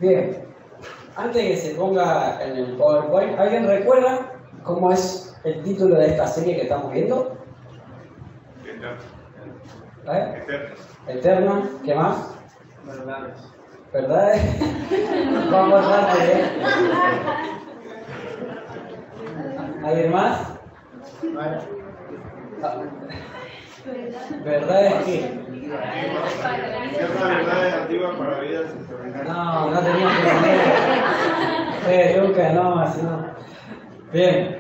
Bien, antes de que se ponga en el PowerPoint, ¿alguien recuerda cómo es el título de esta serie que estamos viendo? Eterna. ¿Qué más? Verdades. ¿Verdades? Vamos a darle. ¿Alguien más? ¿Verdades qué? Ciertas verdades antiguas para vidas extraordinarias. No teníamos que poner. Lucas, no, así no. Bien.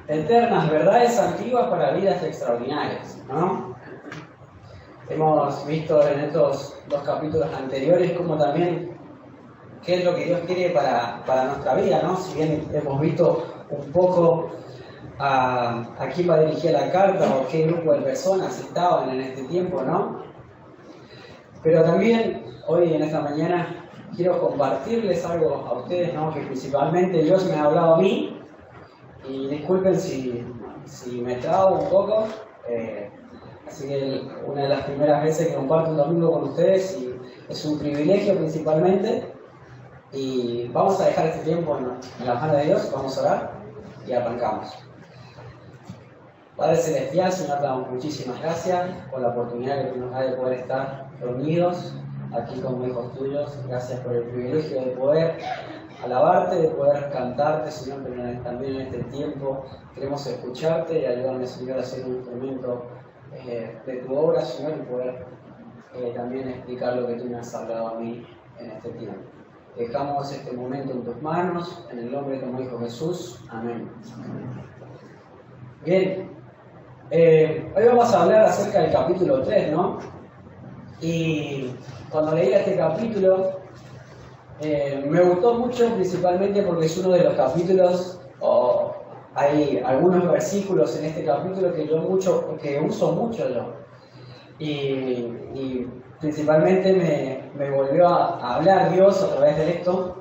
Eternas verdades antiguas para vidas extraordinarias, ¿no? Hemos visto en estos dos capítulos anteriores cómo también qué es lo que Dios quiere para nuestra vida, ¿no? Si bien hemos visto un poco a quién va dirigida la carta o qué grupo de personas estaban en este tiempo, ¿no? Pero también hoy en esta mañana quiero compartirles algo a ustedes, ¿no? Que principalmente Dios me ha hablado a mí, y disculpen si me trabo un poco, así que una de las primeras veces que comparto un domingo con ustedes y es un privilegio principalmente, y vamos a dejar este tiempo en las manos de Dios, vamos a orar y arrancamos. Padre Celestial, Señor, te damos muchísimas gracias por la oportunidad que nos da de poder estar reunidos aquí como hijos tuyos. Gracias por el privilegio de poder alabarte, de poder cantarte, Señor, pero también en este tiempo queremos escucharte y ayudarme, Señor, a ser un instrumento de tu obra, Señor, y poder también explicar lo que tú me has hablado a mí en este tiempo. Dejamos este momento en tus manos, en el nombre de tu Hijo Jesús. Amén. Bien. Hoy vamos a hablar acerca del capítulo 3, ¿no? Y cuando leí este capítulo me gustó mucho, principalmente porque es uno de los capítulos, hay algunos versículos en este capítulo que uso mucho yo. Y principalmente me volvió a hablar Dios a través de esto.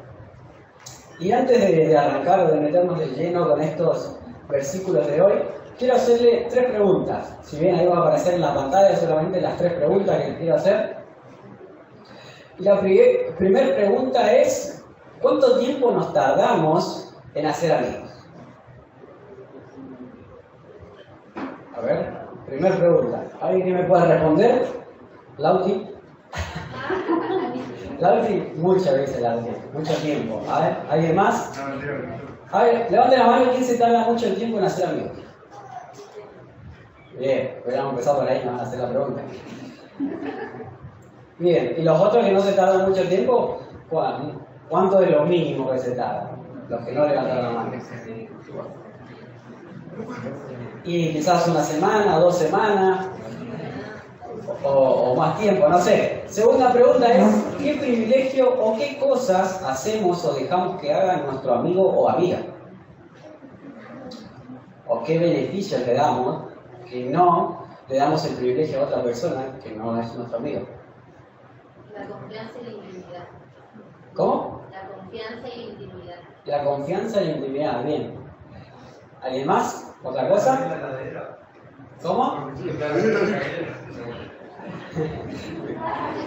Y antes de arrancar o de meternos de lleno con estos versículos de hoy, quiero hacerle 3 preguntas. Si bien ahí va a aparecer en la pantalla solamente las 3 preguntas que quiero hacer. Y la primera pregunta es: ¿cuánto tiempo nos tardamos en hacer amigos? A ver, primera pregunta. ¿Alguien que me pueda responder? ¿Lauti? Lauti, muchas veces Lauti, mucho tiempo. A ver, ¿alguien más? A ver, levante la mano, ¿quién se tarda mucho tiempo en hacer amigos? Bien, podríamos empezar por ahí, no van a hacer la pregunta. Bien, ¿y los otros que no se tardan mucho tiempo? ¿Cuánto es lo mínimo que se tarda? Los que no levantan la mano. Y quizás una semana, 2 semanas, o más tiempo, no sé. Segunda pregunta es: ¿qué privilegio o qué cosas hacemos o dejamos que hagan nuestro amigo o amiga? ¿O qué beneficios le damos que no le damos el privilegio a otra persona que no es nuestro amigo? La confianza y la intimidad. ¿Cómo? La confianza y la intimidad. La confianza y la intimidad, bien. ¿Alguien más? ¿Otra cosa? ¿Cómo?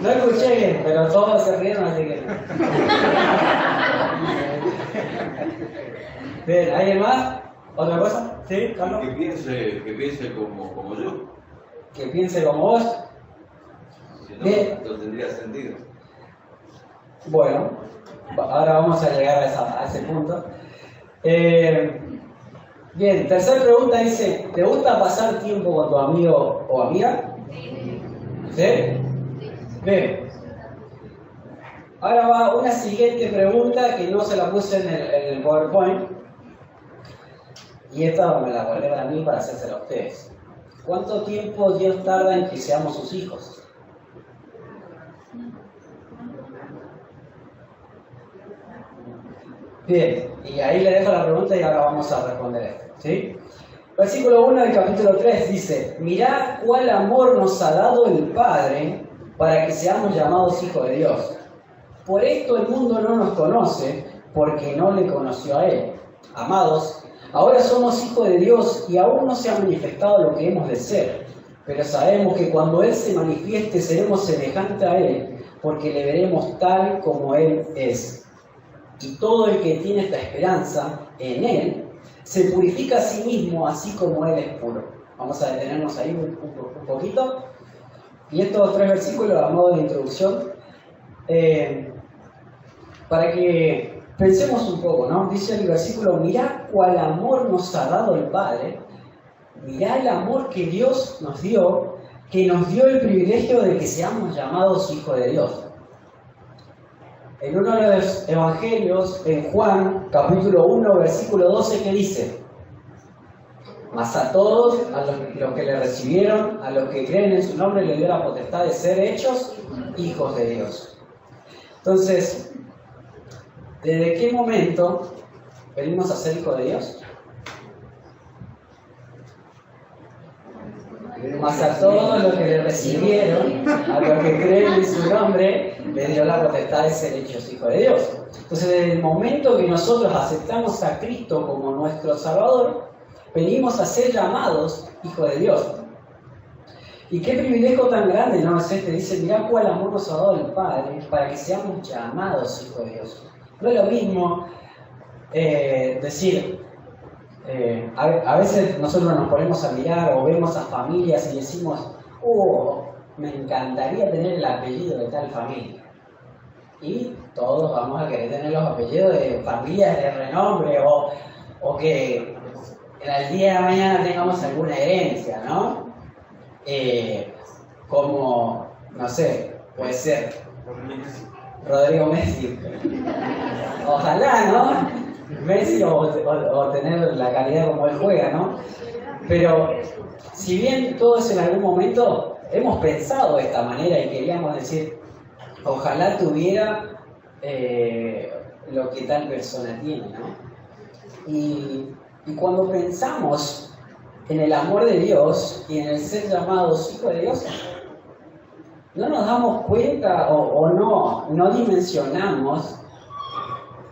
No escuché bien, pero todos se rieron, así que... Bien, ¿alguien más? ¿Otra cosa? ¿Sí, Carlos? Que piense como yo. Que piense como vos. Si no, Bien. no tendría sentido. Bueno, ahora vamos a llegar a ese punto. Bien, tercera pregunta dice: ¿te gusta pasar tiempo con tu amigo o amiga? ¿Sí? Bien. Ahora va una siguiente pregunta que no se la puse en el PowerPoint. Y esta me la guardé para mí para hacérsela a ustedes. ¿Cuánto tiempo Dios tarda en que seamos sus hijos? Bien, y ahí le dejo la pregunta y ahora vamos a responder esto, ¿sí? Versículo 1 del capítulo 3 dice: mirad cuál amor nos ha dado el Padre para que seamos llamados hijos de Dios. Por esto el mundo no nos conoce, porque no le conoció a Él. Amados, ahora somos hijos de Dios y aún no se ha manifestado lo que hemos de ser. Pero sabemos que cuando Él se manifieste seremos semejantes a Él, porque le veremos tal como Él es. Y todo el que tiene esta esperanza en Él, se purifica a sí mismo, así como Él es puro. Vamos a detenernos ahí un poquito. Y estos 3 versículos, a modo de introducción, para que pensemos un poco, ¿no? Dice el versículo: mirá cuál amor nos ha dado el Padre, mirá el amor que Dios nos dio, que nos dio el privilegio de que seamos llamados hijos de Dios. En uno de los evangelios, en Juan, capítulo 1, versículo 12, ¿qué dice? Mas a todos, a los que le recibieron, a los que creen en su nombre, le dio la potestad de ser hechos hijos de Dios. Entonces, ¿desde qué momento venimos a ser hijos de Dios? Mas a todos los que le recibieron, a los que creen en su nombre, le dio la potestad de ser hechos hijos de Dios. Entonces, desde el momento que nosotros aceptamos a Cristo como nuestro Salvador, venimos a ser llamados hijos de Dios. Y qué privilegio tan grande, ¿no? Es este, dice: mirá cuál amor nos ha dado el Padre para que seamos llamados hijos de Dios. No es lo mismo decir, a veces nosotros nos ponemos a mirar o vemos a familias y decimos: me encantaría tener el apellido de tal familia. Y todos vamos a querer tener los apellidos de familias de renombre o que al día de mañana tengamos alguna herencia, ¿no? Como, no sé, puede ser Rodrigo Messi. Ojalá, ¿no? Messi o tener la calidad como él juega, ¿no? Pero si bien todos en algún momento hemos pensado de esta manera y queríamos decir: ojalá tuviera lo que tal persona tiene, ¿no? Y cuando pensamos en el amor de Dios y en el ser llamados hijos de Dios, no nos damos cuenta o no dimensionamos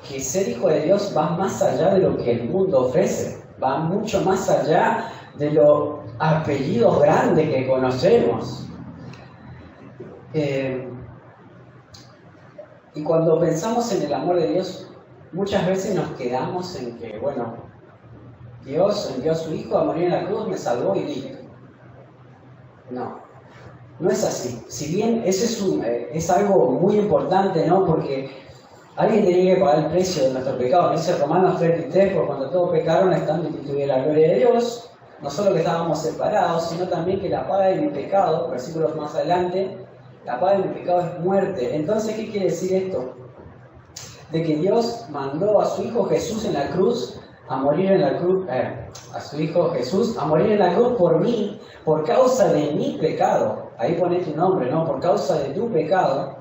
que ser hijo de Dios va más allá de lo que el mundo ofrece, va mucho más allá de los apellidos grandes que conocemos. Y cuando pensamos en el amor de Dios, muchas veces nos quedamos en que, bueno, Dios envió a su Hijo a morir en la cruz, me salvó y listo. No es así. Si bien ese es algo muy importante, ¿no? Porque alguien tenía que pagar el precio de nuestro pecado. Dice Romanos 3:3: por cuando todos pecaron, estando destituidos de la gloria de Dios, no solo que estábamos separados, sino también que la paga de mi pecado, versículos más adelante, la paga de mi pecado es muerte. Entonces, ¿qué quiere decir esto? De que Dios mandó a su Hijo Jesús en la cruz a morir en la cruz, a su Hijo Jesús a morir en la cruz por mí, por causa de mi pecado. Ahí pone tu nombre, ¿no? Por causa de tu pecado.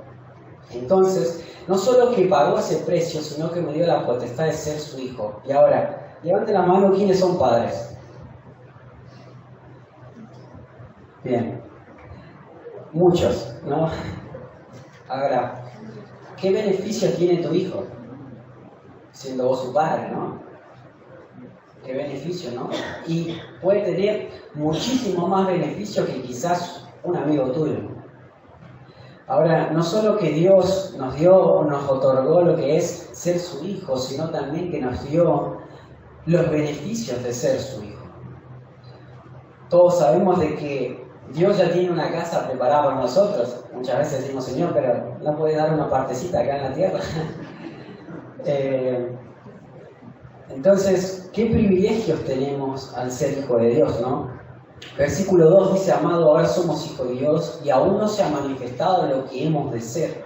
Entonces, no solo que pagó ese precio, sino que me dio la potestad de ser su Hijo. Y ahora, levante la mano, ¿quiénes son padres? Bien. Muchos, ¿no? Ahora, ¿qué beneficio tiene tu hijo? Siendo vos su padre, ¿no? ¿Qué beneficio, no? Y puede tener muchísimo más beneficio que quizás un amigo tuyo. Ahora, no solo que Dios nos dio, nos otorgó lo que es ser su hijo, sino también que nos dio los beneficios de ser su hijo. Todos sabemos de que Dios ya tiene una casa preparada para nosotros. Muchas veces decimos: Señor, pero ¿no puede dar una partecita acá en la tierra? Entonces, ¿qué privilegios tenemos al ser hijo de Dios, no? Versículo 2 dice: amado, ahora somos hijos de Dios y aún no se ha manifestado lo que hemos de ser.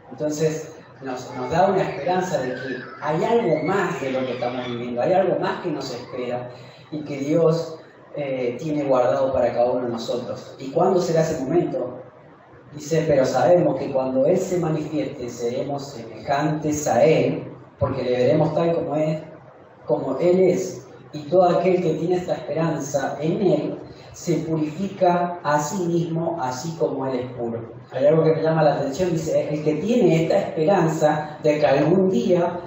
Entonces, nos da una esperanza de que hay algo más de lo que estamos viviendo, hay algo más que nos espera y que Dios tiene guardado para cada uno de nosotros. ¿Y cuándo será ese momento? Dice: pero sabemos que cuando Él se manifieste seremos semejantes a Él, porque le veremos tal como Él es, y todo aquel que tiene esta esperanza en Él se purifica a sí mismo, así como Él es puro. Hay algo que me llama la atención, dice: el que tiene esta esperanza de que algún día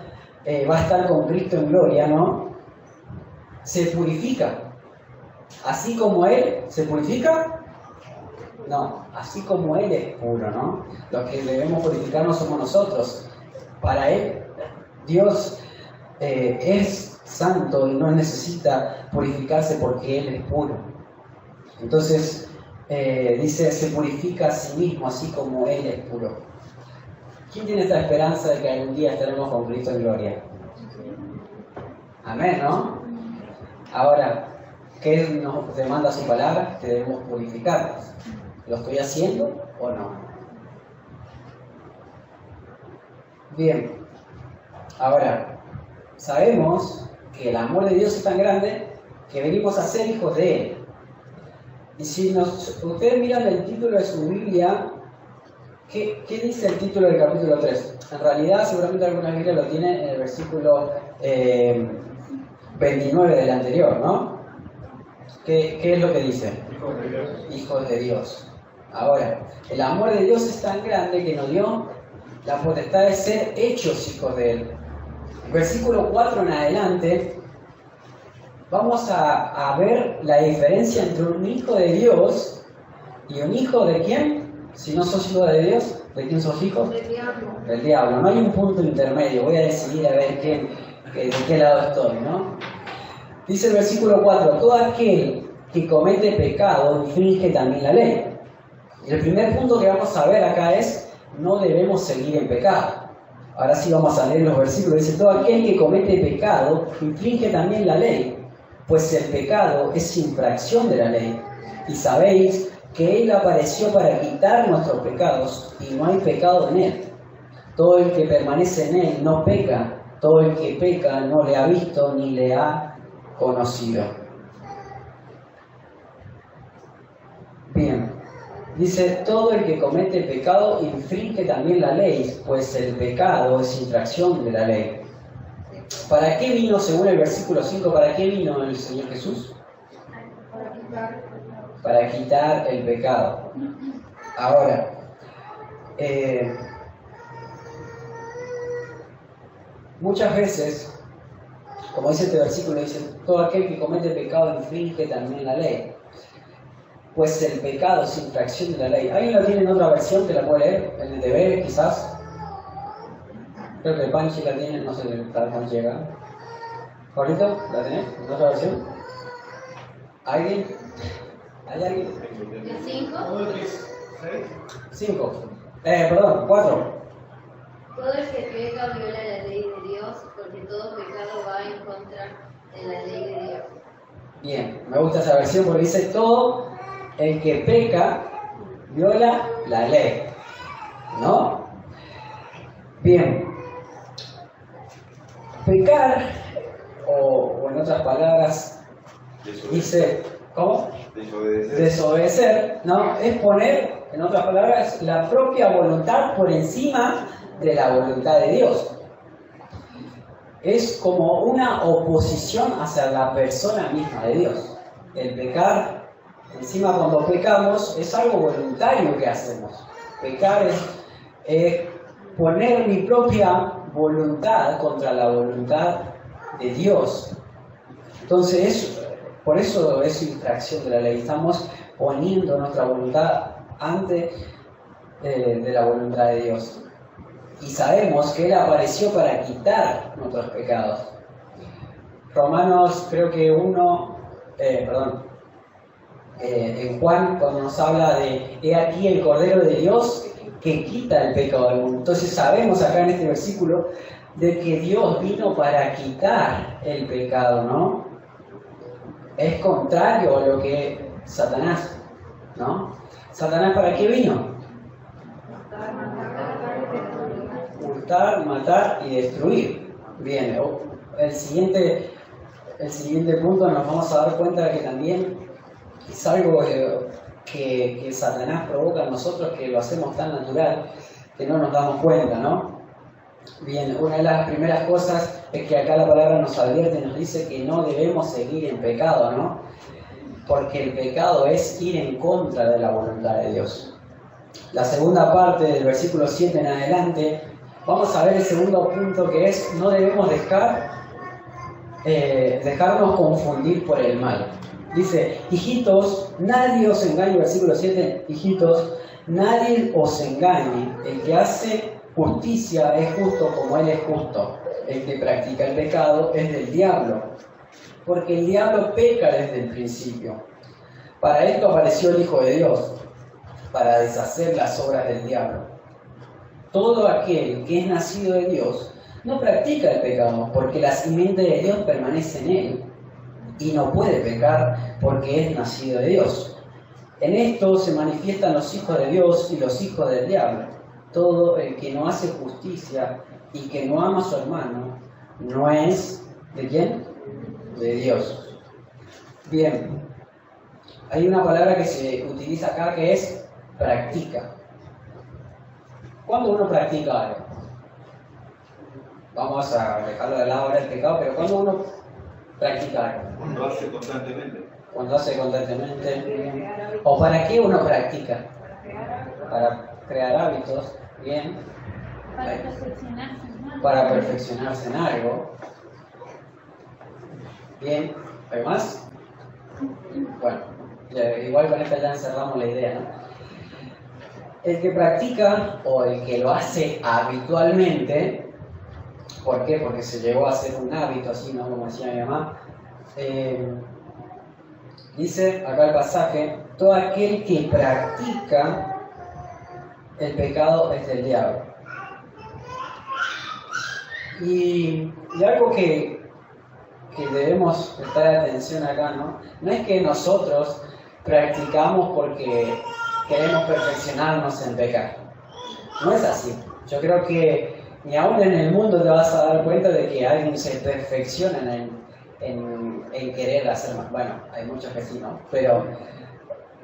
va a estar con Cristo en gloria, ¿no? Se purifica, así como Él se purifica, No, así como Él es puro, ¿no? Los que debemos purificarnos somos nosotros. Para Él, Dios es santo y no necesita purificarse porque Él es puro. Entonces, dice, se purifica a sí mismo, así como Él es puro. ¿Quién tiene esta esperanza de que algún día estaremos con Cristo en gloria? Amén, ¿no? Ahora, ¿qué nos demanda su palabra? Que debemos purificarnos. ¿Lo estoy haciendo o no? Bien. Ahora, sabemos que el amor de Dios es tan grande que venimos a ser hijos de Él. Y si ustedes miran el título de su Biblia, ¿qué dice el título del capítulo 3? En realidad, seguramente alguna Biblia lo tiene en el versículo 29 del anterior, ¿no? ¿Qué es lo que dice? Hijos de Dios. Hijos de Dios. Ahora, el amor de Dios es tan grande que nos dio la potestad de ser hechos hijos de Él. Versículo 4 en adelante, vamos a ver la diferencia entre un hijo de Dios y un hijo de ¿quién? Si no sos hijo de Dios, ¿de quién sos hijo? Del diablo. Del diablo. No hay un punto intermedio. Voy a decidir a ver de qué lado estoy, ¿no? Dice el versículo 4, todo aquel que comete pecado infringe también la ley. Y el primer punto que vamos a ver acá es, no debemos seguir en pecado. Ahora sí vamos a leer los versículos. Dice, todo aquel que comete pecado infringe también la ley, pues el pecado es infracción de la ley. Y sabéis que Él apareció para quitar nuestros pecados, y no hay pecado en Él. Todo el que permanece en Él no peca, todo el que peca no le ha visto ni le ha conocido. Bien, dice, todo el que comete pecado infringe también la ley, pues el pecado es infracción de la ley. ¿Para qué vino, según el versículo 5, para qué vino el Señor Jesús? Para quitar el pecado. Ahora, muchas veces, como dice este versículo, dice, todo aquel que comete pecado infringe también la ley. Pues el pecado es infracción de la ley. ¿Alguien lo tiene en otra versión que la puede leer? ¿En el TV, quizás? Creo que el Panchi la tiene, no sé si el Panchi llega. ¿Pablito? ¿La tenés? ¿En otra versión? ¿Alguien? ¿Hay alguien? ¿El 5? 5. Perdón, 4. Todo el que peca viola la ley de Dios, porque todo pecado va en contra de la ley de Dios. Bien, me gusta esa versión porque dice todo el que peca viola la ley, ¿no? Bien, pecar, o en otras palabras, dice, ¿cómo? Desobedecer, ¿no? Es poner, en otras palabras, la propia voluntad por encima de la voluntad de Dios. Es como una oposición hacia la persona misma de Dios. El pecar, encima cuando pecamos, es algo voluntario que hacemos. Pecar es poner mi propia voluntad contra la voluntad de Dios. Entonces, por eso es infracción de la ley. Estamos poniendo nuestra voluntad ante de la voluntad de Dios. Y sabemos que Él apareció para quitar nuestros pecados. Romanos, creo que en Juan, cuando nos habla de he aquí el Cordero de Dios que quita el pecado del mundo. Entonces sabemos acá en este versículo de que Dios vino para quitar el pecado, ¿no? Es contrario a lo que Satanás, ¿no? ¿Satanás para qué vino? Hurtar, matar y destruir. Bien, el siguiente punto nos vamos a dar cuenta de que también es algo que Satanás provoca en nosotros, que lo hacemos tan natural que no nos damos cuenta, ¿no? Bien, una de las primeras cosas es que acá la palabra nos advierte, nos dice que no debemos seguir en pecado, ¿no? Porque el pecado es ir en contra de la voluntad de Dios. La segunda parte del versículo 7 en adelante, vamos a ver el segundo punto, que es no debemos dejar dejarnos confundir por el mal. Dice, hijitos, nadie os engañe, versículo 7, hijitos, nadie os engañe, el que hace justicia es justo como él es justo, el que practica el pecado es del diablo, porque el diablo peca desde el principio. Para esto apareció el Hijo de Dios, para deshacer las obras del diablo. Todo aquel que es nacido de Dios no practica el pecado, porque la simiente de Dios permanece en él, y no puede pecar porque es nacido de Dios. En esto se manifiestan los hijos de Dios y los hijos del diablo. Todo el que no hace justicia y que no ama a su hermano, no es ¿de quién? De Dios. Bien, hay una palabra que se utiliza acá que es practica. ¿Cuándo uno practica algo? Vamos a dejarlo de lado ahora el pecado, pero ¿cuándo uno practica algo? Cuando hace constantemente. Cuando hace constantemente. ¿O para qué uno practica? Para crear hábitos. Bien. Para perfeccionarse en algo. Para perfeccionarse en algo. Bien. ¿Hay más? Bueno, igual con esta ya encerramos la idea, ¿no? El que practica o el que lo hace habitualmente, ¿por qué? Porque se llegó a hacer un hábito así, ¿no? Como decía mi mamá. Dice acá el pasaje, todo aquel que practica el pecado es del diablo. Y algo que debemos prestar atención acá, ¿no? No es que nosotros practicamos porque queremos perfeccionarnos en pecar. No es así. Yo creo que ni aún en el mundo te vas a dar cuenta de que alguien se perfecciona en querer hacer más. Bueno, hay muchos que sí, ¿no? Pero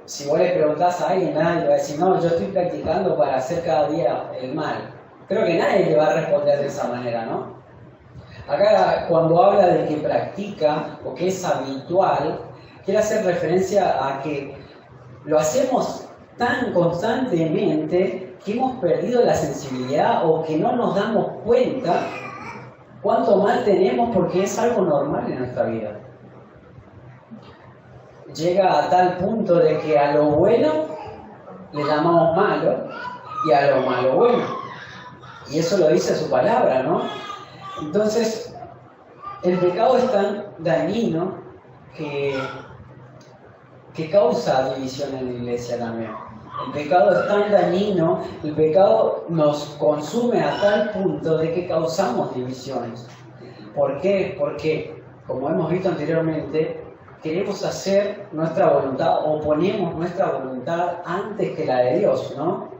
si vos le preguntás a alguien, nadie va a decir, no, yo estoy practicando para hacer cada día el mal. Creo que nadie te va a responder de esa manera, ¿no? Acá, cuando habla de que practica o que es habitual, quiere hacer referencia a que lo hacemos tan constantemente que hemos perdido la sensibilidad o que no nos damos cuenta cuánto mal tenemos porque es algo normal en nuestra vida. Llega a tal punto de que a lo bueno le llamamos malo y a lo malo bueno. Y eso lo dice su palabra, ¿no? Entonces, el pecado es tan dañino que causa división en la iglesia también. El pecado es tan dañino, el pecado nos consume a tal punto de que causamos divisiones. ¿Por qué? Porque, como hemos visto anteriormente, queremos hacer nuestra voluntad o ponemos nuestra voluntad antes que la de Dios, ¿no?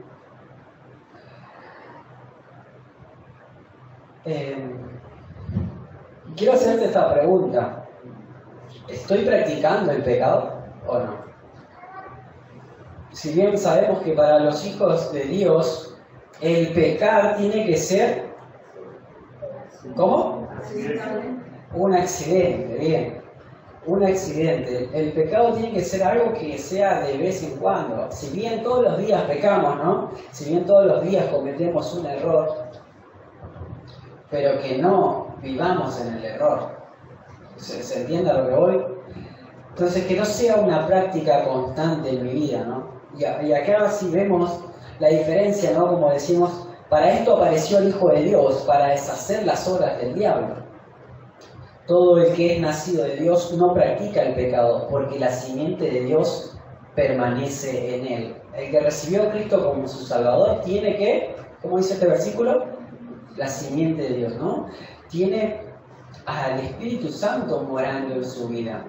Quiero hacerte esta pregunta. ¿Estoy practicando el pecado o no? Si bien sabemos que para los hijos de Dios el pecar tiene que ser ¿cómo? Un accidente, bien. Un accidente. El pecado tiene que ser algo que sea de vez en cuando. Si bien todos los días pecamos, ¿no? Si bien todos los días cometemos un error, pero que no vivamos en el error. ¿Se entiende a lo que voy? Entonces, que no sea una práctica constante en mi vida, ¿no? Y acá sí vemos la diferencia, ¿no? Como decimos, para esto apareció el Hijo de Dios, para deshacer las obras del diablo. Todo el que es nacido de Dios no practica el pecado, porque la simiente de Dios permanece en él. El que recibió a Cristo como su Salvador tiene que, ¿cómo dice este versículo? La simiente de Dios, ¿no? Tiene al Espíritu Santo morando en su vida.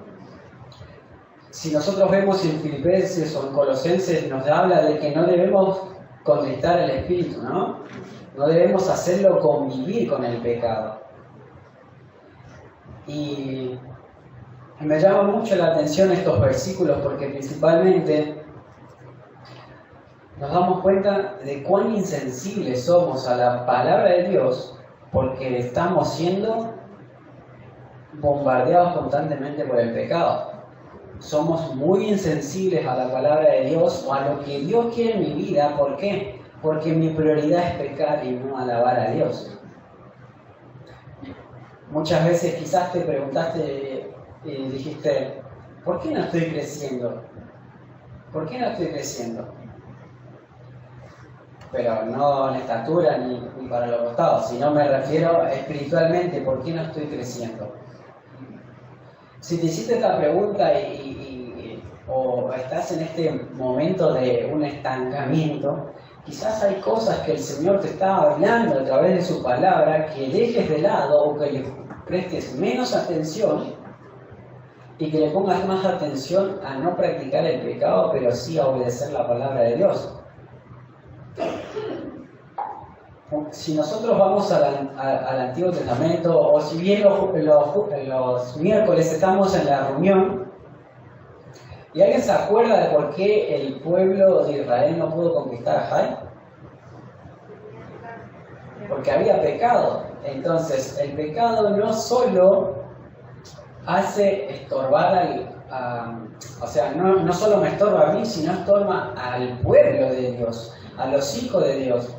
Si nosotros vemos en Filipenses o en Colosenses, nos habla de que no debemos contristar al Espíritu, ¿no? No debemos hacerlo convivir con el pecado. Y me llama mucho la atención estos versículos porque principalmente nos damos cuenta de cuán insensibles somos a la palabra de Dios porque estamos siendo bombardeados constantemente por el pecado. Somos muy insensibles a la palabra de Dios o a lo que Dios quiere en mi vida. ¿Por qué? Porque mi prioridad es pecar y no alabar a Dios. Muchas veces quizás te preguntaste y dijiste, ¿por qué no estoy creciendo? ¿Por qué no estoy creciendo? Pero no en estatura ni para los costados, sino me refiero espiritualmente, ¿por qué no estoy creciendo? Si te hiciste esta pregunta o estás en este momento de un estancamiento, quizás hay cosas que el Señor te está hablando a través de su palabra que dejes de lado o que le prestes menos atención y que le pongas más atención a no practicar el pecado, pero sí a obedecer la palabra de Dios. Si nosotros vamos al Antiguo Testamento, o si bien los miércoles estamos en la reunión, ¿y alguien se acuerda de por qué el pueblo de Israel no pudo conquistar a Jai? Porque había pecado. Entonces, el pecado no solo hace estorbar o sea, no solo me estorba a mí, sino estorba al pueblo de Dios, a los hijos de Dios.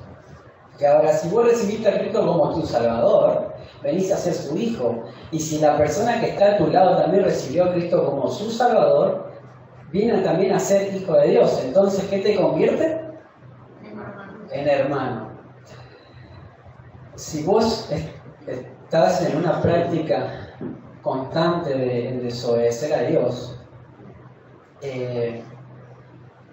Que ahora, si vos recibiste a Cristo como tu Salvador, venís a ser su hijo. Y si la persona que está a tu lado también recibió a Cristo como su Salvador, viene también a ser hijo de Dios. Entonces, ¿qué te convierte? En hermano. Si vos estás en una práctica constante de desobedecer a Dios,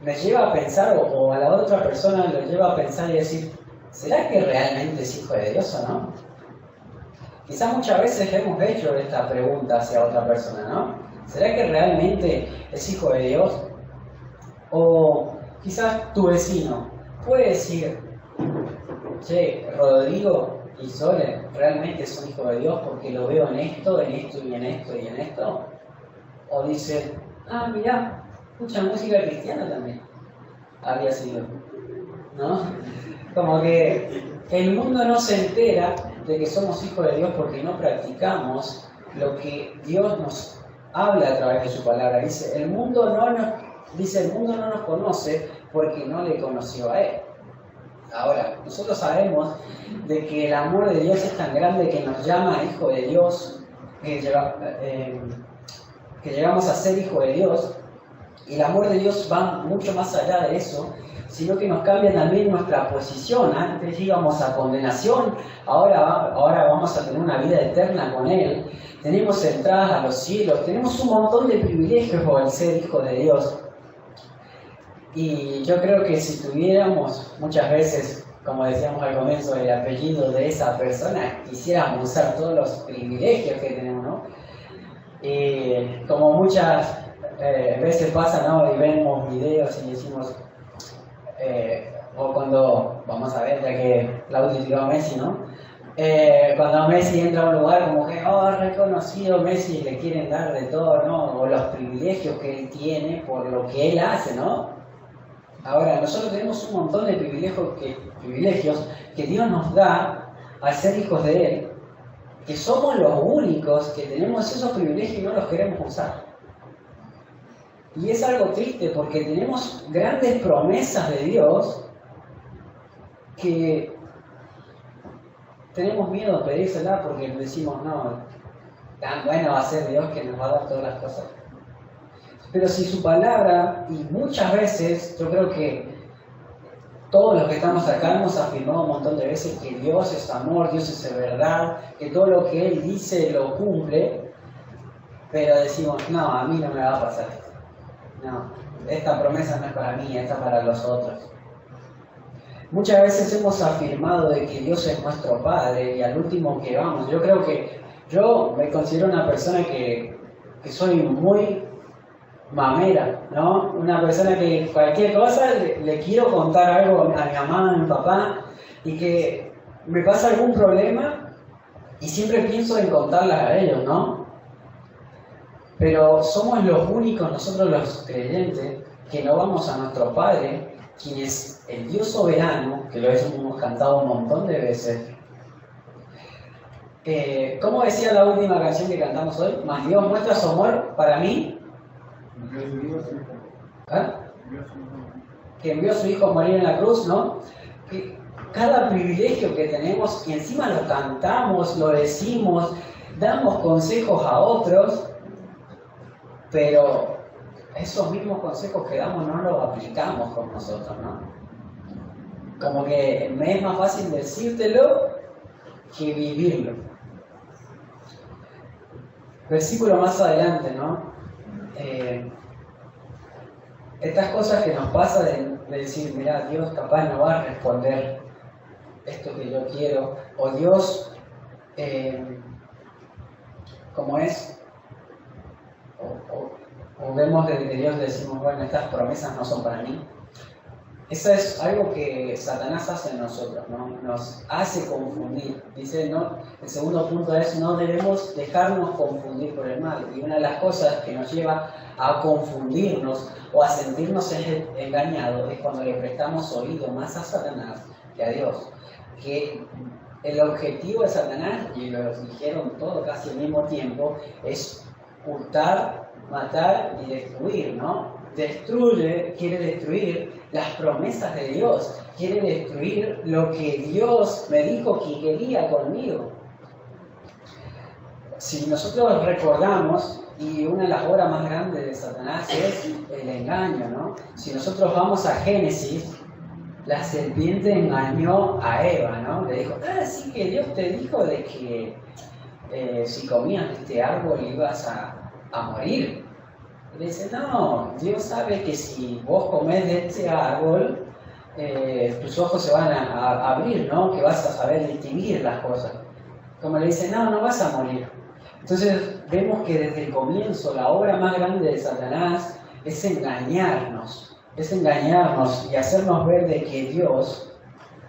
me lleva a pensar, o a la otra persona lo lleva a pensar y decir, ¿será que realmente es hijo de Dios o no? Quizás muchas veces hemos hecho esta pregunta hacia otra persona, ¿no? ¿Será que realmente es hijo de Dios? O quizás tu vecino puede decir, che, Rodrigo y Sole realmente son hijos de Dios porque lo veo en esto y en esto y en esto. O dice, mirá, escucha música cristiana también. Había sido, ¿no? Como que el mundo no se entera de que somos hijos de Dios porque no practicamos lo que Dios nos habla a través de su palabra. Dice, el mundo no nos conoce porque no le conoció a Él. Ahora, nosotros sabemos de que el amor de Dios es tan grande que nos llama hijo de Dios, que llegamos a ser hijo de Dios, y el amor de Dios va mucho más allá de eso, sino que nos cambia también nuestra posición. Antes íbamos a condenación, ahora vamos a tener una vida eterna con Él. Tenemos entradas a los cielos, tenemos un montón de privilegios por el ser hijo de Dios. Y yo creo que si tuviéramos muchas veces, como decíamos al comienzo, el apellido de esa persona, quisiéramos usar todos los privilegios que tenemos, ¿no? Como muchas veces pasa, ¿no? Y vemos videos y decimos, o cuando, vamos a ver, ya que Claudio tiró a Messi, ¿no? Cuando Messi entra a un lugar como que, reconocido Messi, le quieren dar de todo, ¿no? O los privilegios que él tiene por lo que él hace, ¿no? Ahora, nosotros tenemos un montón de privilegios que Dios nos da al ser hijos de Él, que somos los únicos que tenemos esos privilegios y no los queremos usar. Y es algo triste porque tenemos grandes promesas de Dios que tenemos miedo de pedírselas porque decimos, no, tan bueno va a ser Dios que nos va a dar todas las cosas. Pero si su palabra, y muchas veces, yo creo que todos los que estamos acá hemos afirmado un montón de veces que Dios es amor, Dios es verdad, que todo lo que Él dice lo cumple, pero decimos, no, a mí no me va a pasar esto. No, esta promesa no es para mí, esta es para los otros. Muchas veces hemos afirmado de que Dios es nuestro Padre y al último que vamos, yo creo que yo me considero una persona que soy muy mamera, ¿no? Una persona que cualquier cosa le quiero contar algo a mi mamá, a mi papá, y que me pasa algún problema y siempre pienso en contarlas a ellos, ¿no? Pero somos los únicos, nosotros los creyentes, que no vamos a nuestro Padre, quien es el Dios soberano, que lo hemos cantado un montón de veces. ¿Cómo decía la última canción que cantamos hoy? Mas Dios muestra su amor para mí, que envió a su hijo a morir en la cruz, ¿no? Que cada privilegio que tenemos, y encima lo cantamos, lo decimos, damos consejos a otros, pero esos mismos consejos que damos no los aplicamos con nosotros, ¿no? Como que me es más fácil decírtelo que vivirlo. Versículo más adelante, ¿no? Estas cosas que nos pasa de decir, mira, Dios capaz no va a responder esto que yo quiero, o Dios, como es, o vemos desde que Dios decimos, bueno, estas promesas no son para mí. Eso es algo que Satanás hace en nosotros, ¿no? Nos hace confundir. Dice, no, el segundo punto es, no debemos dejarnos confundir por el mal. Y una de las cosas que nos lleva a confundirnos o a sentirnos engañados es cuando le prestamos oído más a Satanás que a Dios. Que el objetivo de Satanás, y lo dijeron todo casi al mismo tiempo, es hurtar, matar y destruir, ¿no? Quiere destruir las promesas de Dios, quiere destruir lo que Dios me dijo que quería conmigo. Si nosotros recordamos, y una de las obras más grandes de Satanás es el engaño, ¿no? Si nosotros vamos a Génesis, la serpiente engañó a Eva, ¿no? Le dijo, sí que Dios te dijo de que si comías de este árbol ibas a morir. Y le dice, no, Dios sabe que si vos comés de este árbol, tus ojos se van a abrir, ¿no? Que vas a saber distinguir las cosas. Como le dice, no vas a morir. Entonces vemos que desde el comienzo la obra más grande de Satanás es engañarnos y hacernos ver de que Dios,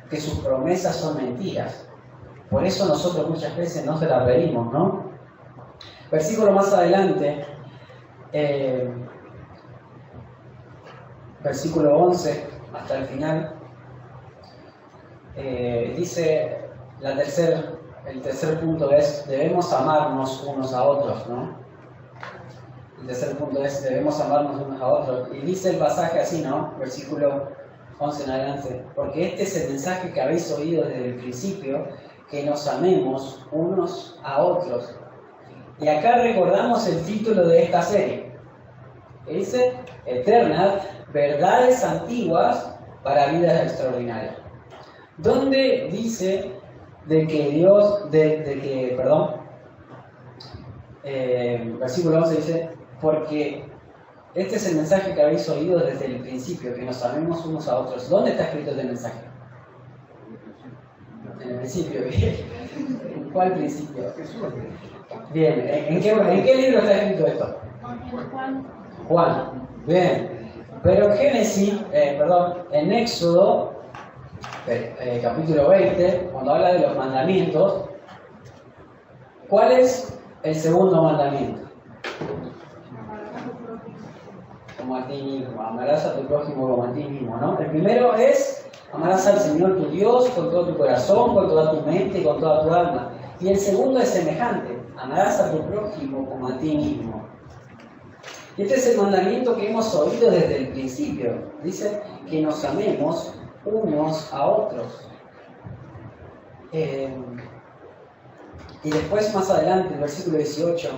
que sus promesas son mentiras. Por eso nosotros muchas veces no se las pedimos, ¿no? Versículo más adelante, versículo 11 hasta el final, dice el tercer punto es, debemos amarnos unos a otros, ¿no? El tercer punto es, debemos amarnos unos a otros. Y dice el pasaje así, ¿no? Versículo 11 en adelante. Porque este es el mensaje que habéis oído desde el principio, que nos amemos unos a otros. Y acá recordamos el título de esta serie. Que dice, Eternas, verdades antiguas para vidas extraordinarias. Donde dice de que Dios, versículo 11 dice, porque este es el mensaje que habéis oído desde el principio, que nos amemos unos a otros. ¿Dónde está escrito este mensaje? En el principio, bien. ¿En cuál principio? Bien, ¿en qué libro está escrito esto? Juan. Bien. Pero en Génesis, en Éxodo, capítulo 20, cuando habla de los mandamientos, ¿cuál es el segundo mandamiento? Como a ti mismo, amarás a tu prójimo como a ti mismo, ¿no? El primero es, amarás al Señor tu Dios con todo tu corazón, con toda tu mente y con toda tu alma. Y el segundo es semejante, amarás a tu prójimo como a ti mismo. Y este es el mandamiento que hemos oído desde el principio. Dice que nos amemos unos a otros. Y después, más adelante, el versículo 18,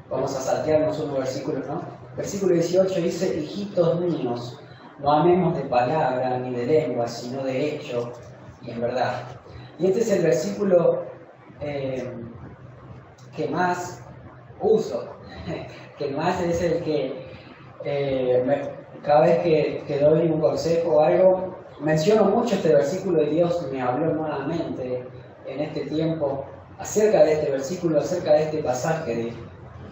vamos a saltearnos unos versículos, ¿no? Versículo 18 dice, hijitos míos, no amemos de palabra ni de lengua, sino de hecho y en verdad. Y este es el versículo que más uso, que más es el que cada vez que doy un consejo o algo, menciono mucho este versículo y Dios me habló nuevamente en este tiempo acerca de este versículo, acerca de este pasaje,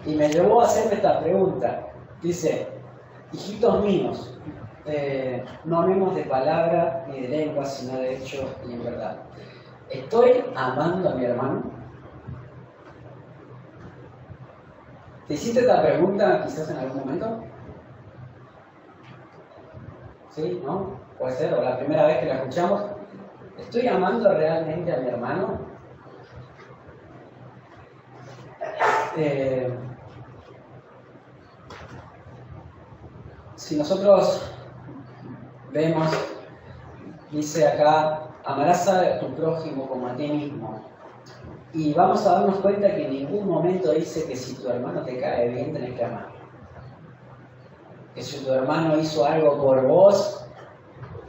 y me llevó a hacerme esta pregunta. Dice, hijitos míos, no amemos de palabra ni de lengua, sino de hecho y en verdad. ¿Estoy amando a mi hermano? ¿Te hiciste esta pregunta quizás en algún momento? ¿Sí? ¿No? Puede ser, o la primera vez que la escuchamos. ¿Estoy amando realmente a mi hermano? Si nosotros vemos, dice acá, amarás a tu prójimo como a ti mismo. Y vamos a darnos cuenta que en ningún momento dice que si tu hermano te cae bien tenés que amarlo. Que si tu hermano hizo algo por vos,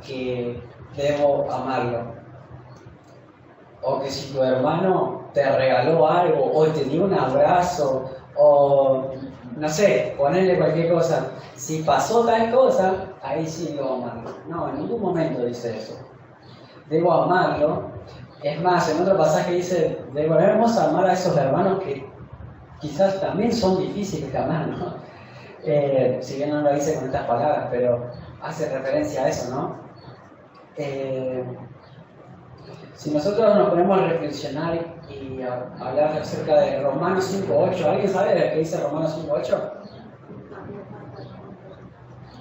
que debo amarlo. O que si tu hermano te regaló algo, o te dio un abrazo, o no sé, ponerle cualquier cosa. Si pasó tal cosa, ahí sí debo amarlo. No, en ningún momento dice eso. Debo amarlo. Es más, en otro pasaje dice, debemos amar a esos hermanos que quizás también son difíciles de amar, ¿no? Si bien no lo dice con estas palabras, pero hace referencia a eso, ¿no? Si nosotros nos ponemos a reflexionar y a hablar acerca de Romanos 5.8, ¿alguien sabe de qué dice Romanos 5.8?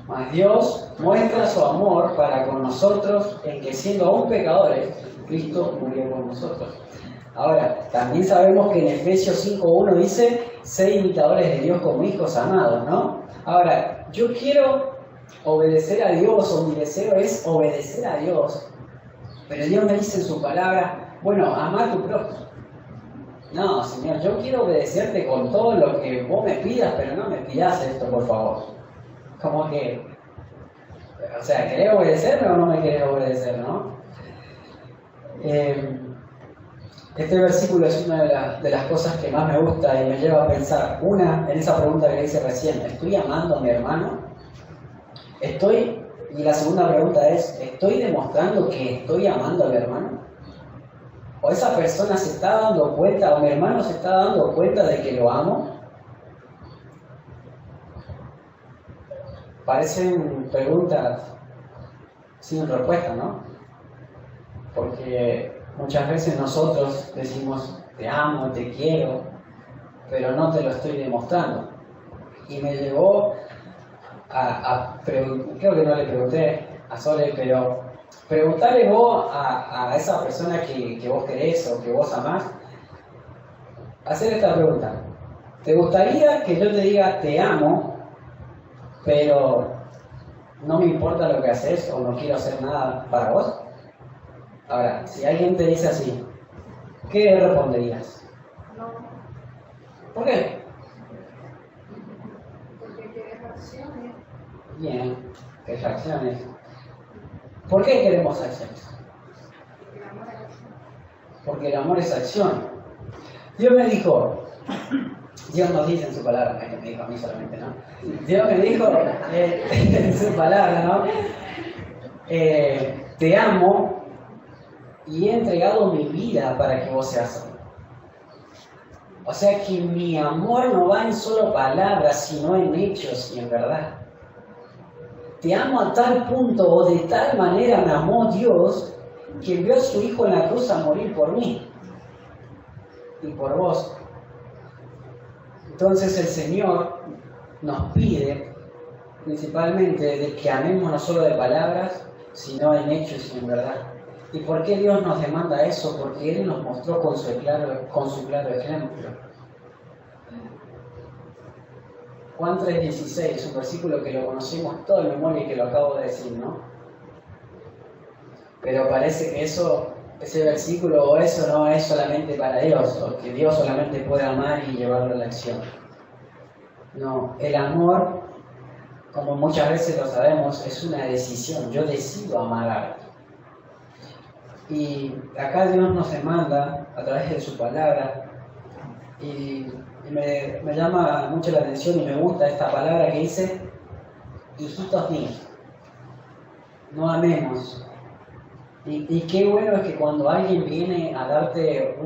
Mas Dios muestra su amor para con nosotros en que siendo aún pecadores, Cristo murió por nosotros. Ahora, también sabemos que en Efesios 5.1 dice, sed imitadores de Dios como hijos amados, ¿no? Ahora, yo quiero obedecer a Dios, o mi deseo es obedecer a Dios, pero Dios me dice en su palabra, bueno, ama a tu prójimo. No, Señor, yo quiero obedecerte con todo lo que vos me pidas, pero no me pidas esto, por favor. Como que, o sea, ¿querés obedecerme o no me querés obedecer, no? Este versículo es una de las cosas que más me gusta y me lleva a pensar. Una, en esa pregunta que hice recién, ¿estoy amando a mi hermano? Y la segunda pregunta es, ¿estoy demostrando que estoy amando a mi hermano? ¿O esa persona se está dando cuenta, o mi hermano se está dando cuenta de que lo amo? Parecen preguntas sin respuesta, ¿no? Porque muchas veces nosotros decimos, te amo, te quiero, pero no te lo estoy demostrando. Y me llevó creo que no le pregunté a Sole, pero preguntarle vos a esa persona que vos querés o que vos amás, hacer esta pregunta. ¿Te gustaría que yo te diga te amo, pero no me importa lo que haces o no quiero hacer nada para vos? Ahora, si alguien te dice así, ¿qué responderías? No, ¿Por qué? porque quieres acciones. Bien, ¿qué acciones? ¿Por qué queremos acciones? Porque el amor es acción. Porque el amor es acción. Dios me dijo, Dios nos dice en su palabra, que me dijo a mí solamente, ¿no? Dios me dijo en su palabra, ¿no? Te amo y he entregado mi vida para que vos seas salvo. O sea que mi amor no va en solo palabras, sino en hechos y en verdad. Te amo a tal punto o de tal manera me amó Dios que envió a su Hijo en la cruz a morir por mí y por vos. Entonces el Señor nos pide principalmente de que amemos no solo de palabras, sino en hechos y en verdad. ¿Y por qué Dios nos demanda eso? Porque Él nos mostró con su claro ejemplo. Juan 3:16, un versículo que lo conocemos todo en memoria y que lo acabo de decir, ¿no? Pero parece que ese versículo o eso no es solamente para Dios, o que Dios solamente puede amar y llevarlo a la acción. No, el amor, como muchas veces lo sabemos, es una decisión. Yo decido amar a alguien. Y acá Dios nos demanda a través de su palabra, y me llama mucho la atención y me gusta esta palabra que dice, hijitos míos, no amemos. Y qué bueno es que cuando alguien viene a darte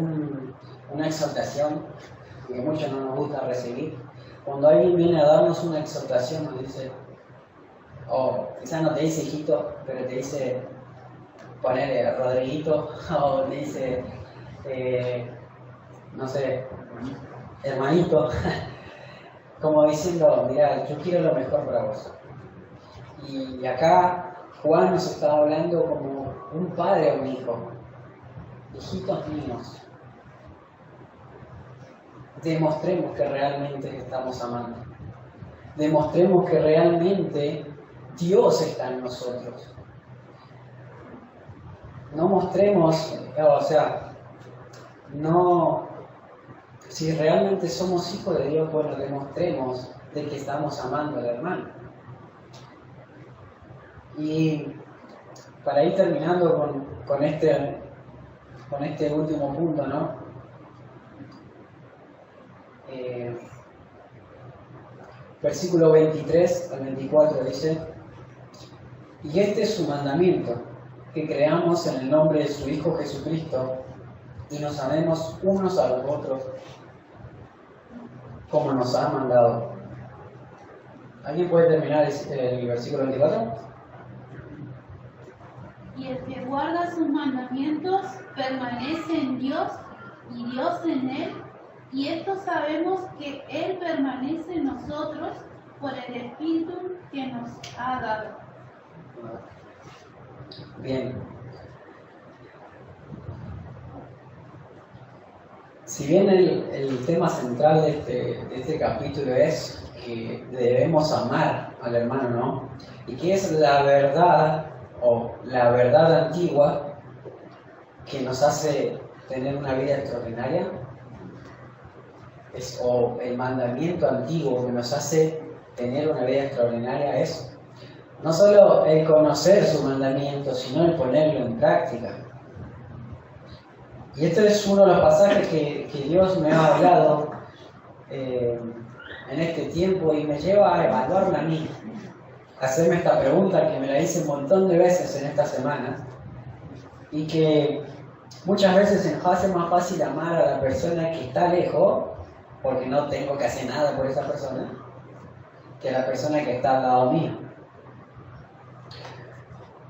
una exhortación, que mucho no nos gusta recibir, cuando alguien viene a darnos una exhortación nos dice, o quizás no te dice hijito, pero te dice, ponele Rodriguito, o te dice, no sé, hermanito, como diciendo, mira, yo quiero lo mejor para vos. Y acá Juan nos está hablando como un padre o un hijo. Hijitos míos, demostremos que realmente estamos amando. Demostremos que realmente Dios está en nosotros. No mostremos, o sea, no si realmente somos hijos de Dios, bueno, demostremos de que estamos amando al hermano. Y para ir terminando con este último punto, ¿no? Versículo 23 al 24 dice: y este es su mandamiento, que creamos en el nombre de su Hijo Jesucristo y nos amemos unos a los otros como nos ha mandado. ¿Alguien puede terminar el versículo 24? Y el que guarda sus mandamientos permanece en Dios y Dios en él, y esto sabemos que Él permanece en nosotros por el Espíritu que nos ha dado. Bien. Si bien el tema central de este capítulo es que debemos amar al hermano, ¿no? Y que es la verdad o la verdad antigua que nos hace tener una vida extraordinaria, o el mandamiento antiguo que nos hace tener una vida extraordinaria, es no solo el conocer su mandamiento, sino el ponerlo en práctica. Y este es uno de los pasajes que Dios me ha hablado en este tiempo y me lleva a evaluarme a mí, a hacerme esta pregunta que me la hice un montón de veces en esta semana, y que muchas veces se nos hace más fácil amar a la persona que está lejos, porque no tengo que hacer nada por esa persona, que a la persona que está al lado mío.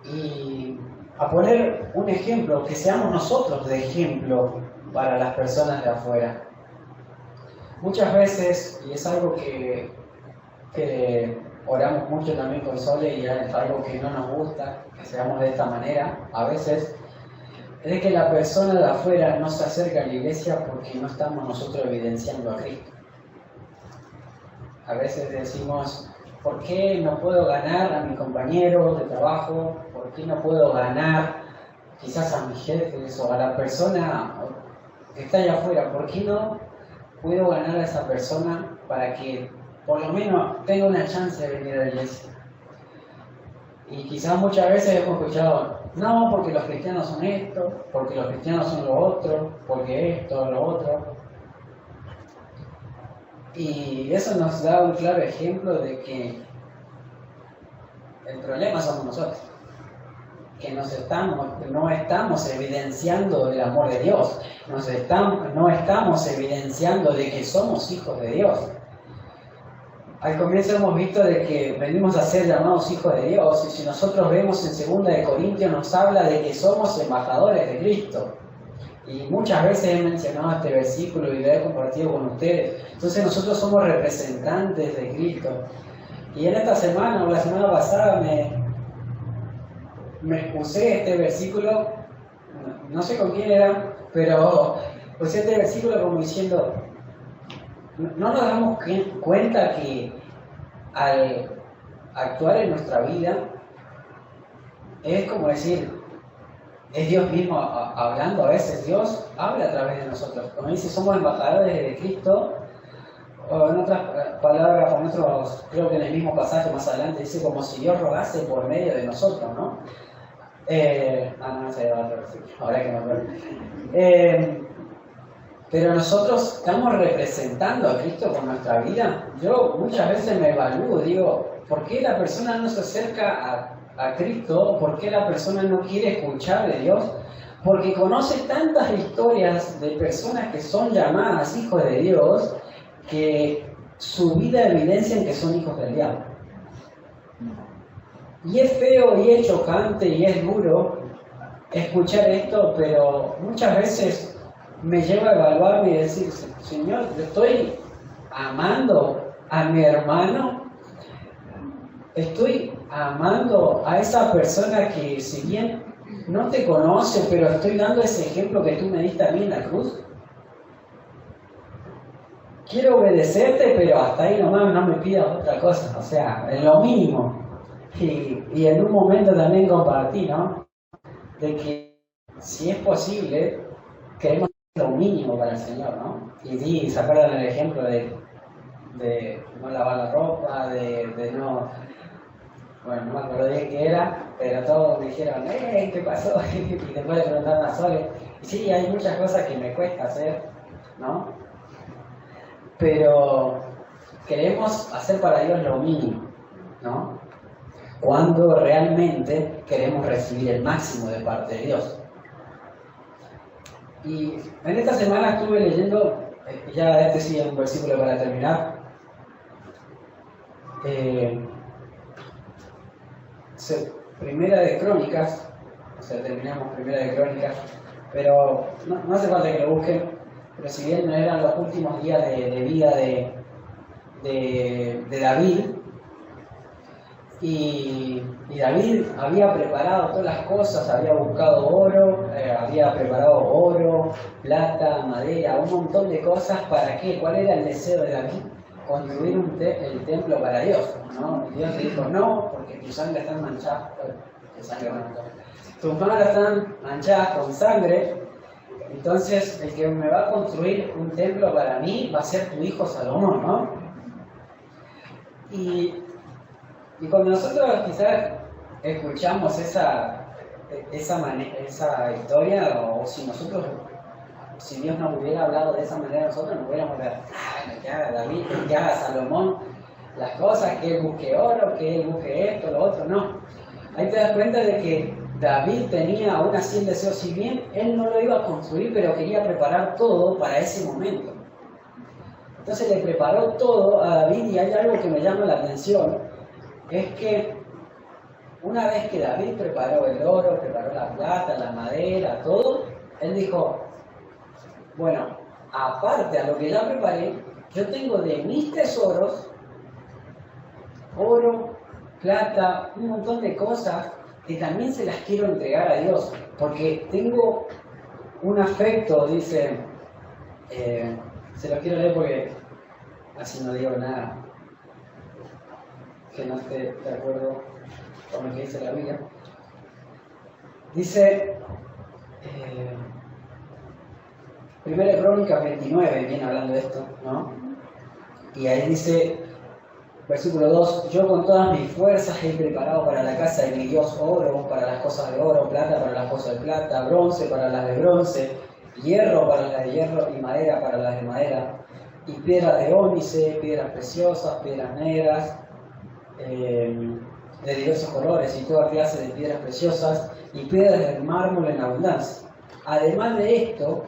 Y a poner un ejemplo, que seamos nosotros de ejemplo para las personas de afuera. Muchas veces, y es algo que oramos mucho también con Sole, y es algo que no nos gusta, que seamos de esta manera, a veces, es de que la persona de afuera no se acerca a la iglesia porque no estamos nosotros evidenciando a Cristo. A veces decimos: ¿por qué no puedo ganar a mi compañero de trabajo? ¿Por qué no puedo ganar quizás a mis jefes o a la persona que está allá afuera? ¿Por qué no puedo ganar a esa persona para que por lo menos tenga una chance de venir a la iglesia? Y quizás muchas veces hemos escuchado: no, porque los cristianos son esto, porque los cristianos son lo otro, porque esto, lo otro. Y eso nos da un claro ejemplo de que el problema somos nosotros, que no estamos evidenciando el amor de Dios, no estamos evidenciando de que somos hijos de Dios. Al comienzo hemos visto de que venimos a ser llamados hijos de Dios, y si nosotros vemos en 2 Corintios nos habla de que somos embajadores de Cristo. Y muchas veces he mencionado este versículo y lo he compartido con ustedes. Entonces nosotros somos representantes de Cristo. Y en esta semana o la semana pasada me usé este versículo, no sé con quién era, pero usé este versículo como diciendo: no nos damos cuenta que al actuar en nuestra vida es como decir, es Dios mismo hablando. A veces Dios habla a través de nosotros. Como dice, somos embajadores de Cristo, o en otras palabras, con otros, creo que en el mismo pasaje más adelante dice como si Dios rogase por medio de nosotros, ¿no? No sé, ahora que me acuerdo. Pero nosotros estamos representando a Cristo con nuestra vida. Yo muchas veces me evalúo, digo, ¿por qué la persona no se acerca a Cristo? ¿Por qué la persona no quiere escuchar de Dios? Porque conoce tantas historias de personas que son llamadas hijos de Dios, que su vida evidencian que son hijos del diablo. Y es feo y es chocante y es duro escuchar esto, pero muchas veces me lleva a evaluarme y decir: Señor, ¿yo estoy amando a mi hermano? ¿Estoy amando a esa persona que, si bien no te conoce, pero estoy dando ese ejemplo que tú me diste a mí en la cruz? Quiero obedecerte, pero hasta ahí nomás, no me pidas otra cosa, o sea, en lo mínimo. Y en un momento también compartí, ¿no? De que si es posible, queremos lo mínimo para el Señor, ¿no? Y se acuerdan el ejemplo de no lavar la ropa, de no... Bueno, no me acuerdo bien qué era, pero todos me dijeron, ¿qué pasó? Y después le preguntaron a Sole. Y sí, hay muchas cosas que me cuesta hacer, ¿no? Pero queremos hacer para Dios lo mínimo, ¿no? Cuando realmente queremos recibir el máximo de parte de Dios. Y en esta semana estuve leyendo, ya este sí es un versículo para terminar, Primera de Crónicas, o sea, terminamos Primera de Crónicas, pero no hace falta que lo busquen, pero si bien no eran los últimos días de vida de David, y David había preparado todas las cosas, había buscado oro, había preparado oro, plata, madera, un montón de cosas. ¿Para qué? ¿Cuál era el deseo de David? Construir el templo para Dios, ¿no? Y Dios le dijo, no, porque tus sangre están manchadas, tus manos están manchadas con sangre, entonces el que me va a construir un templo para mí va a ser tu hijo Salomón, ¿no? Y cuando nosotros quizás escuchamos esa historia, o si Dios nos hubiera hablado de esa manera, nosotros nos hubiéramos quedado, que haga David, que haga Salomón las cosas, que él busque oro, que él busque esto, lo otro, no. Ahí te das cuenta de que David tenía aún así el deseo, si bien él no lo iba a construir, pero quería preparar todo para ese momento. Entonces le preparó todo a David, y hay algo que me llama la atención, es que una vez que David preparó el oro, preparó la plata, la madera, todo, él dijo, bueno, aparte a lo que ya preparé, yo tengo de mis tesoros oro, plata, un montón de cosas que también se las quiero entregar a Dios, porque tengo un afecto, dice, se los quiero leer porque así no digo nada que no esté de acuerdo con lo que dice la Biblia. Dice, Primera Crónicas 29, viene hablando de esto, ¿no? Y ahí dice, versículo 2, yo con todas mis fuerzas he preparado para la casa de mi Dios oro, para las cosas de oro, plata para las cosas de plata, bronce para las de bronce, hierro para las de hierro y madera para las de madera, y piedras de ónice, piedras preciosas, piedras negras, de diversos colores y toda clase de piedras preciosas y piedras de mármol en abundancia. Además de esto,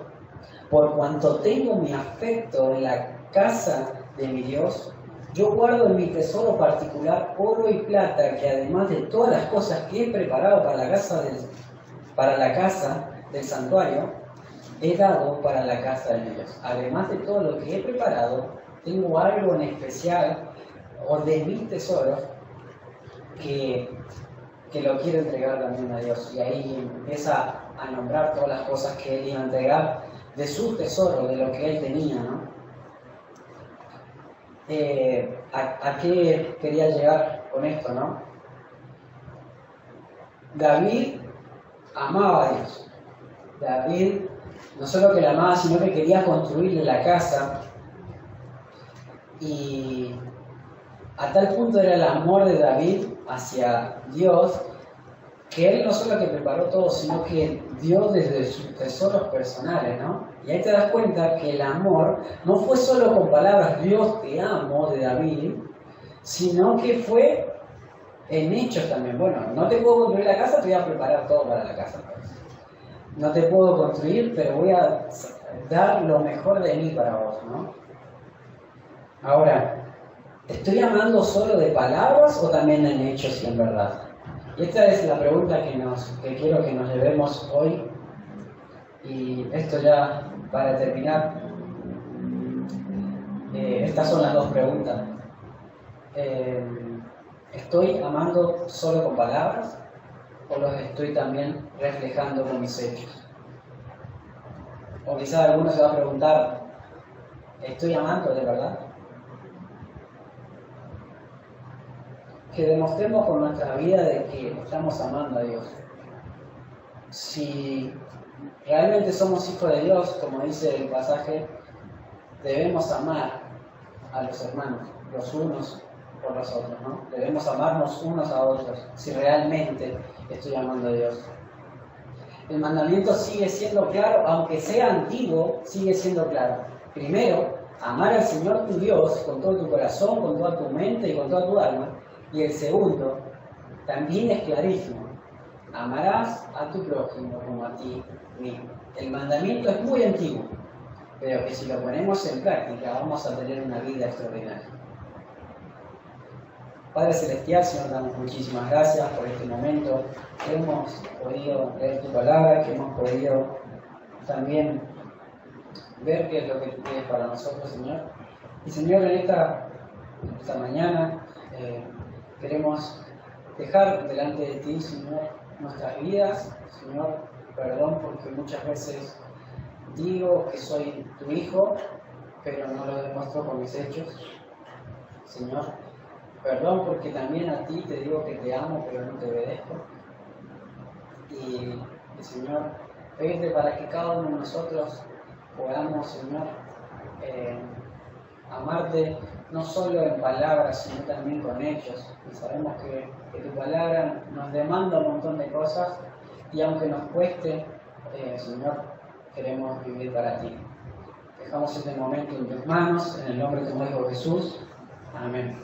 por cuanto tengo mi afecto en la casa de mi Dios, yo guardo en mi tesoro particular oro y plata, que además de todas las cosas que he preparado para la casa del santuario, he dado para la casa de mi Dios. Además de todo lo que he preparado, tengo algo en especial, o de mis tesoros, que lo quiero entregar también a Dios. Y ahí empieza a nombrar todas las cosas que él iba a entregar de su tesoro, de lo que él tenía, ¿no? ¿A qué quería llegar con esto, no? David amaba a Dios. David no solo que la amaba, sino que quería construirle la casa. Y a tal punto era el amor de David hacia Dios, que él no solo que preparó todo, sino que dio desde sus tesoros personales, ¿no? Y ahí te das cuenta que el amor no fue solo con palabras, Dios te amo, de David, sino que fue en hechos también. Bueno, no te puedo construir la casa, te voy a preparar todo para la casa. No te puedo construir, pero voy a dar lo mejor de mí para vos, ¿no? Ahora, ¿estoy amando solo de palabras o también en hechos y en verdad? Y esta es la pregunta que quiero que nos llevemos hoy. Y esto ya para terminar, estas son las dos preguntas. ¿Estoy amando solo con palabras o los estoy también reflejando con mis hechos? O quizás alguno se va a preguntar, ¿estoy amando de verdad? Que demostremos con nuestra vida de que estamos amando a Dios. Si realmente somos hijos de Dios, como dice el pasaje, debemos amar a los hermanos, los unos por los otros, ¿no? Debemos amarnos unos a otros, si realmente estoy amando a Dios. El mandamiento sigue siendo claro, aunque sea antiguo, sigue siendo claro. Primero, amar al Señor tu Dios con todo tu corazón, con toda tu mente y con toda tu alma. Y el segundo, también es clarísimo. Amarás a tu prójimo como a ti mismo. El mandamiento es muy antiguo, pero que si lo ponemos en práctica vamos a tener una vida extraordinaria. Padre Celestial, Señor, damos muchísimas gracias por este momento que hemos podido leer tu palabra, que hemos podido también ver qué es lo que tú tienes para nosotros, Señor. Y Señor, en esta mañana queremos dejar delante de ti, Señor, nuestras vidas. Señor, perdón porque muchas veces digo que soy tu hijo, pero no lo demuestro con mis hechos. Señor, perdón porque también a ti te digo que te amo, pero no te obedezco. Y Señor, pedirte para que cada uno de nosotros podamos, Señor, amarte no solo en palabras, sino también con hechos. Y sabemos que tu palabra nos demanda un montón de cosas y aunque nos cueste, Señor, queremos vivir para ti. Dejamos este momento en tus manos, en el nombre de tu Hijo Jesús. Amén.